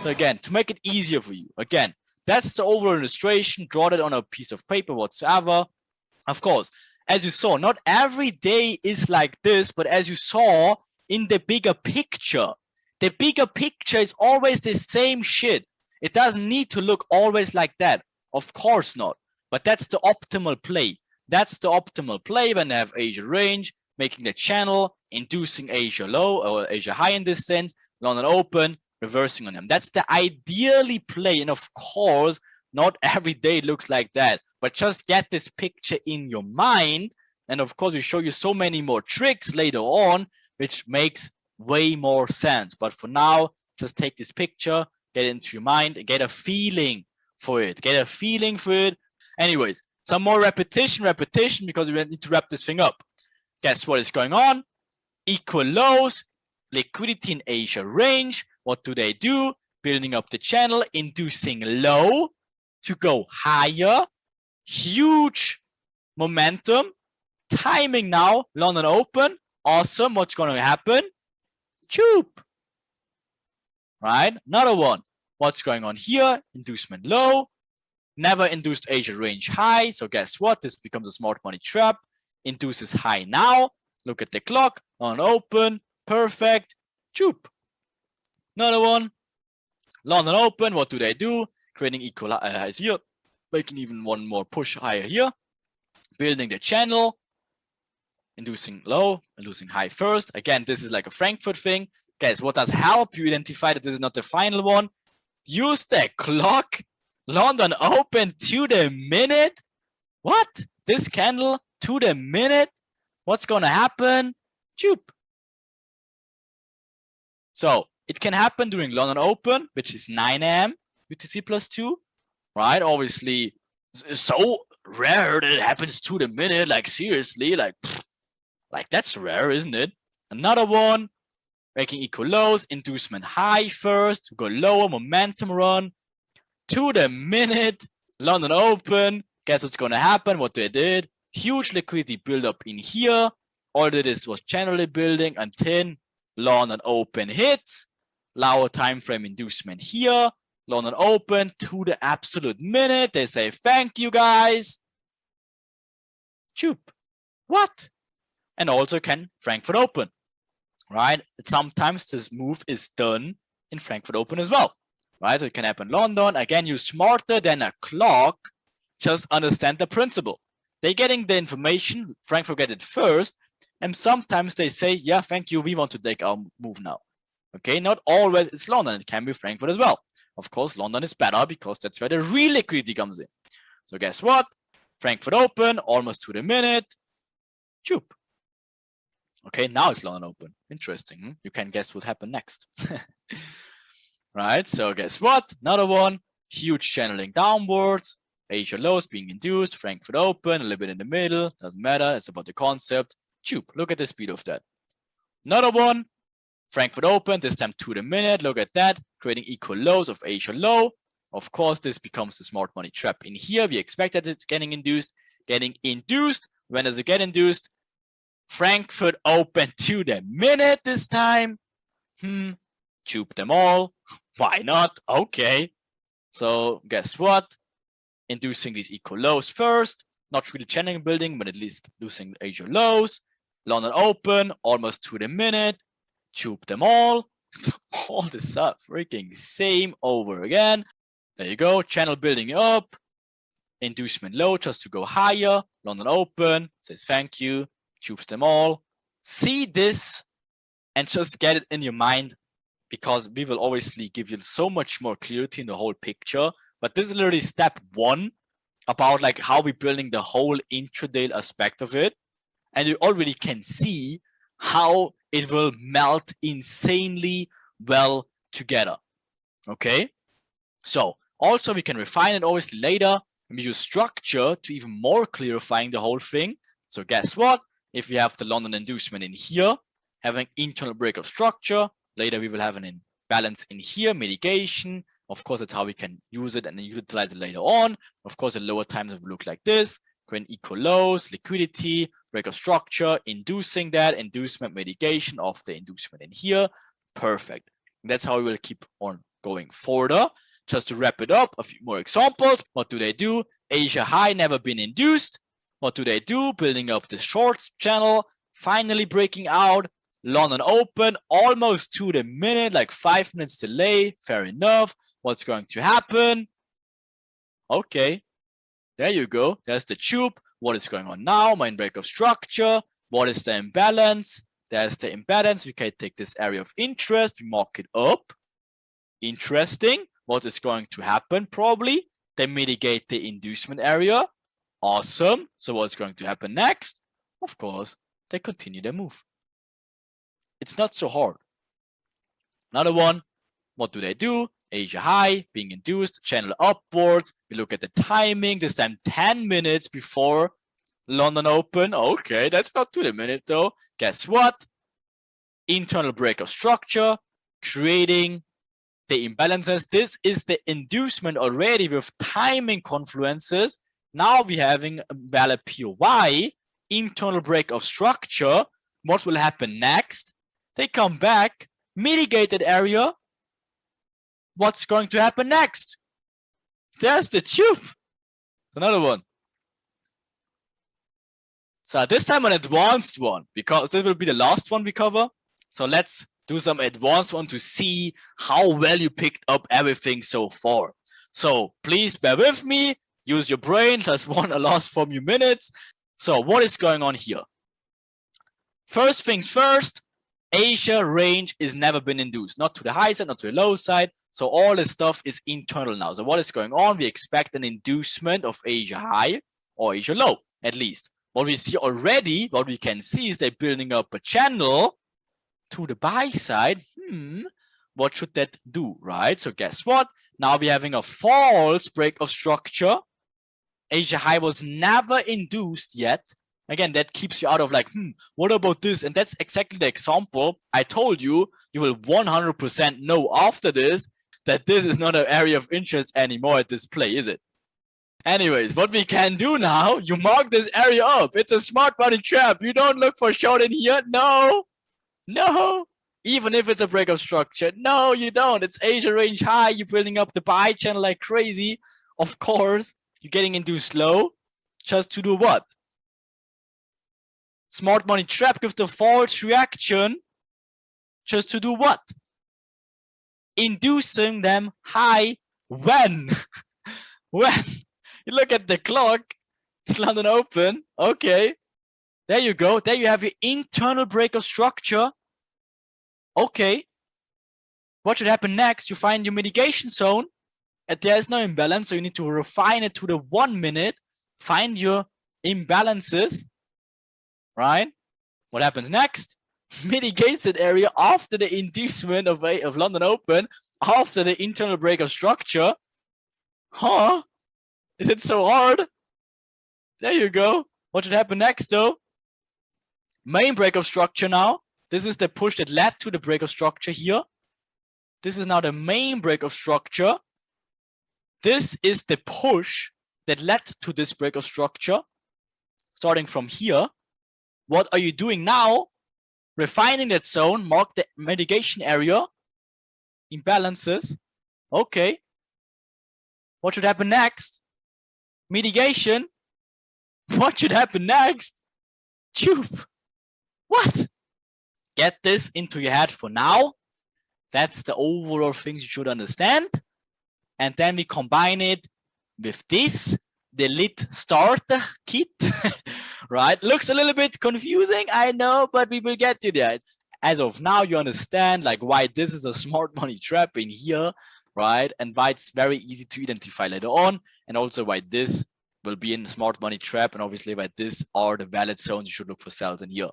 So again, to make it easier for you, again, that's the overall illustration. Draw that on a piece of paper whatsoever. Of course, as you saw, not every day is like this, but as you saw in the bigger picture is always the same shit. It doesn't need to look always like that. Of course not. But that's the optimal play. That's the optimal play when they have Asia range, making the channel, inducing Asia low or Asia high in this sense, London open, reversing on them. That's the ideally play. And of course, not every day looks like that. But just get this picture in your mind. And of course, we show you so many more tricks later on, which makes way more sense. But for now, just take this picture, get it into your mind, and get a feeling for it. Get a feeling for it. Anyways, some more repetition, because we need to wrap this thing up. Guess what is going on? Equal lows, liquidity in Asia range. What do? Building up the channel, inducing low to go higher. Huge momentum. Timing now, London open. Awesome. What's going to happen? Choop. Right? Another one. What's going on here? Inducement low. Never induced Asia range high. So guess what? This becomes a smart money trap. Induces high now. Look at the clock. On open. Perfect. Choop. Another one. London open. What do? Creating equal highs here. Making even one more push higher here. Building the channel. Inducing low, inducing high first. Again, this is like a Frankfurt thing. Guys, what does help you identify that this is not the final one? Use the clock. London open to the minute. What? This candle to the minute? What's going to happen? Choop. So it can happen during London open, which is 9 a.m. UTC plus 2. Right? Obviously, so rare that it happens to the minute. Like, seriously, like that's rare, isn't it? Another one, making equal lows, inducement high first, go lower, momentum run, to the minute, London open. Guess what's going to happen? What they did? Huge liquidity build up in here. All that is was generally building until London open hits. Lower time frame inducement here. London open to the absolute minute. They say, thank you, guys. Choop. What? And also can Frankfurt open, right? Sometimes this move is done in Frankfurt open as well, right? So it can happen in London. Again, you're smarter than a clock. Just understand the principle. They're getting the information. Frankfurt get it first. And sometimes they say, yeah, thank you. We want to take our move now. Okay, not always it's London. It can be Frankfurt as well. Of course, London is better because that's where the real liquidity comes in. So guess what? Frankfurt open, almost to the minute. Choop. Okay, now it's London open. Interesting. You can guess what happened next. Right, so guess what? Another one. Huge channeling downwards. Asia lows being induced. Frankfurt open, a little bit in the middle. Doesn't matter. It's about the concept. Choop. Look at the speed of that. Another one. Frankfurt open, this time to the minute. Look at that. Creating equal lows of Asia low. Of course, this becomes the smart money trap. In here, we expect that it's getting induced. Getting induced. When does it get induced? Frankfurt open to the minute this time. Choop them all. Why not? Okay. So guess what? Inducing these equal lows first. Not really channeling building, but at least losing Asia lows. London open, almost to the minute. Choop them all. So all this up, freaking same over again. There you go. Channel building up. Inducement low just to go higher. London open. Says thank you. Choops them all. See this and just get it in your mind, because we will obviously give you so much more clarity in the whole picture. But this is literally step one about like how we're building the whole intraday aspect of it. And you already can see how it will melt insanely well together. Okay. So also we can refine it obviously later. We use structure to even more clarifying the whole thing. So guess what? If we have the London inducement in here, having internal breakup structure, later we will have an imbalance in here, mitigation. Of course, that's how we can use it and then utilize it later on. Of course, at lower times it will look like this. When equal lows, liquidity, breakup structure, inducing that, inducement mitigation of the inducement in here. Perfect. That's how we will keep on going further. Just to wrap it up, a few more examples. What do? Asia high never been induced. What do? Building up the shorts channel, finally breaking out. London open, almost to the minute, like 5 minutes delay. Fair enough. What's going to happen? Okay, there you go. There's the tube. What is going on now? Main break of structure. What is the imbalance? There's the imbalance. We can take this area of interest. We mark it up. Interesting. What is going to happen? Probably they mitigate the inducement area. Awesome. So what's going to happen next? Of course, they continue their move. It's not so hard. Another one. What do? Asia high being induced, channel upwards. We look at the timing. This time 10 minutes before London open. Okay, that's not to the minute though. Guess what? Internal break of structure, creating the imbalances. This is the inducement already with timing confluences. Now we're having a valid POY, internal break of structure. What will happen next? They come back, mitigate that area. What's going to happen next? There's the tube. Another one. So this time an advanced one, because this will be the last one we cover. So let's do some advanced one to see how well you picked up everything so far. So please bear with me. Use your brain. Just one last few minutes. So what is going on here? First things first, Asia range is never been induced. Not to the high side, not to the low side. So all this stuff is internal now. So what is going on? We expect an inducement of Asia high or Asia low, at least. What we see already, what we can see is they're building up a channel to the buy side. What should that do, right? So guess what? Now we're having a false break of structure. Asia high was never induced yet. Again, that keeps you out of like, what about this? And that's exactly the example. I told you, you will 100% know after this that this is not an area of interest anymore at this play, is it? Anyways, what we can do now, you mark this area up. It's a smart money trap. You don't look for short in here. No. Even if it's a break of structure. No, you don't. It's Asia range high. You're building up the buy channel like crazy. Of course, you're getting into slow. Just to do what? Smart money trap gives the false reaction. Just to do what? Inducing them high when? When? You look at the clock. It's London open. Okay. There you go. There you have your internal break of structure. Okay. What should happen next? You find your mitigation zone. And there's no imbalance. So you need to refine it to the 1 minute. Find your imbalances. Right? What happens next? Mitigates that area after the inducement of London open, after the internal break of structure. Huh? Is it so hard? There you go. What should happen next though? Main break of structure now. This is the push that led to the break of structure here. This is now the main break of structure. This is the push that led to this break of structure. Starting from here. What are you doing now? Refining that zone, mark the mitigation area, imbalances. Okay. What should happen next? Mitigation. What should happen next? Tube. What? Get this into your head for now. That's the overall things you should understand. And then we combine it with this, the lit starter kit. Right? Looks a little bit confusing, I know, but we will get to that. As of now, you understand like why this is a smart money trap in here, right? And why it's very easy to identify later on, and also why this will be in smart money trap, and obviously why this are the valid zones you should look for sales in here.